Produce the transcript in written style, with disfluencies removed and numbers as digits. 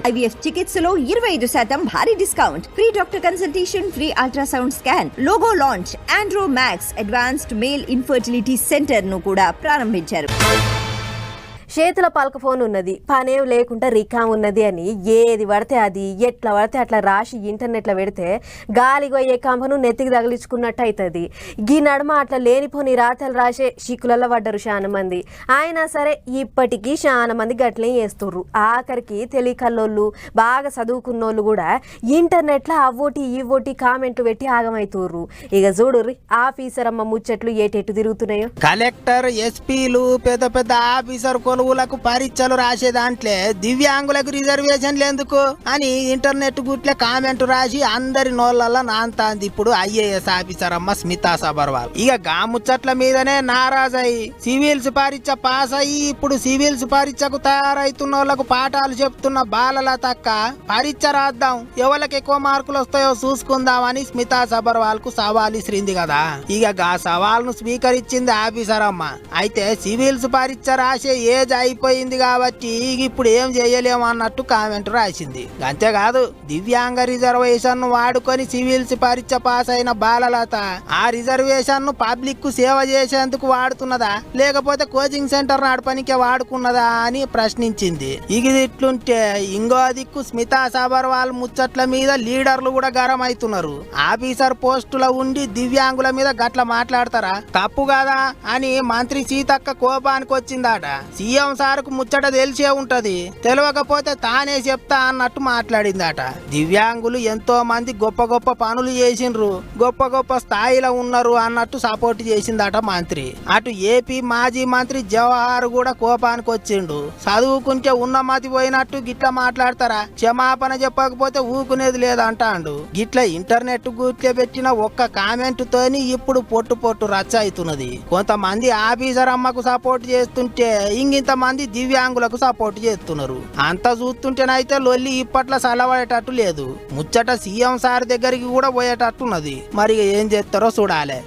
IVF చికిత్సలో 25% భారీ discount, free doctor consultation, free ultrasound scan, logo launch, Andro max advanced male infertility centre ను కూడా ప్రారంభించారు. చేతుల పలక ఫోన్ ఉన్నది, పనేం లేకుండా రికామ్ ఉన్నది అని ఏది పడితే అది ఎట్లా పడితే అట్లా రాసి ఇంటర్నెట్లో పెడితే గాలికి పోయే కంపను నెత్తికి తగిలించుకున్నట్టు అవుతుంది. ఈ నడుమ అట్లా లేనిపోని రాతలు రాసే చిక్కులలో పడ్డరు చాలా మంది. అయినా సరే ఇప్పటికీ చాలా మంది గట్లే చేస్తుర్రు. ఆఖరికి తెలియకల్లోళ్ళు బాగా చదువుకున్నోళ్ళు కూడా ఇంటర్నెట్లో అవ్వోటి ఇవ్వోటి కామెంట్లు పెట్టి ఆగమవుతుర్రు. ఇక చూడుర్రి ఆఫీసర్ అమ్మ ముచ్చట్లు ఏటెట్టు తిరుగుతున్నాయో. కలెక్టర్, ఎస్పీలు, పెద్ద పెద్ద ఆఫీసర్ కొలువులకు పరీక్షలు రాసే దాంట్లో దివ్యాంగులకు రిజర్వేషన్లు ఎందుకు అని ఇంటర్నెట్ గుట్లే కామెంట్ రాసి అందరి నోళ్ళల్లో నాంతాంది ఇప్పుడు IAS ఆఫీసర్ అమ్మ స్మితా సబర్వాల్. ఇక గాముచ్చట్ల మీదనే నారాజయి సివిల్స్ పరీక్ష పాస్ అయ్యి ఇప్పుడు సివిల్స్ పరీక్షకు తయారైతున్న వాళ్ళకు పాఠాలు చెప్తున్న బాలలతక్క పరీక్ష రాద్దాం, ఎవరికి ఎక్కువ మార్కులు వస్తాయో చూసుకుందామని స్మితా సబర్వాల్ కు సవాల్ ఇస్రింది కదా. ఇక గా సవాల్ ను స్వీకరించింది ఆఫీసర్ అమ్మ. అయితే సివిల్స్ పరీక్ష రాసే ఏజ్ అయిపోయింది కాబట్టి ఇప్పుడు ఏం చేయలేము అన్నట్టు కామెంట్ రాసింది. అంతేకాదు దివ్యాంగ రిజర్వేషన్ ను వాడుకొని సివిల్స్ పరీక్ష పాస్ అయిన బాలలత ఆ రిజర్వేషన్ ను పబ్లిక్ కు సేవ చేసేందుకు వాడుతున్నదా లేకపోతే కోచింగ్ సెంటర్ నడపనికే వాడుకున్నదా అని ప్రశ్నించింది. ఇది ఇట్లుంటే ఇంకో దిక్కు స్మితా సబర్వాల్ ముచ్చట్ల మీద లీడర్లు కూడా గరం అవుతున్నారు. ఆఫీసర్ పోస్టుల ఉండి దివ్యాంగుల మీద గట్ల మాట్లాడతారా, తప్పు కదా అని మంత్రి సీతక్క కోపానికి వచ్చిందట. సీఎం సార్కు ముచ్చట తెలిసే ఉంటది, తెలియకపోతే తానే చెప్తా అన్నట్టు మాట్లాడిందట. దివ్యాంగులు ఎంతో మంది గొప్ప గొప్ప పనులు చేసిండ్రు, గొప్ప గొప్ప స్థాయిలో ఉన్నారు అన్నట్టు సపోర్ట్ చేసిందట మంత్రి. అటు ఏపీ మాజీ మంత్రి జవహర్ కూడా కోపానికి వచ్చిండు. చదువుకుంటే ఉన్నమతి పోయినట్టు గిట్ల మాట్లాడతారా, క్షమాపణ చెప్పకపోతే ఊకునేది లేదంటాండు. గిట్ల ఇంటర్నెట్ గుట్లే పెట్టిన ఒక్క కామెంట్ తోని ఇప్పుడు పొట్టు పొట్టు రచ్చ అవుతున్నది. కొంతమంది ఆఫీసర్ అమ్మకు సపోర్ట్ చేస్తుంటే ఇంత మంది దివ్యాంగులకు సపోర్ట్ చేస్తున్నారు. అంతా చూస్తుంటేనైతే లొల్లి ఇప్పట్లో సలవడేటట్టు లేదు. ముచ్చట సీఎం సార్ దగ్గరికి కూడా పోయేటట్టున్నది. మరి ఏం చేస్తారో చూడాలి.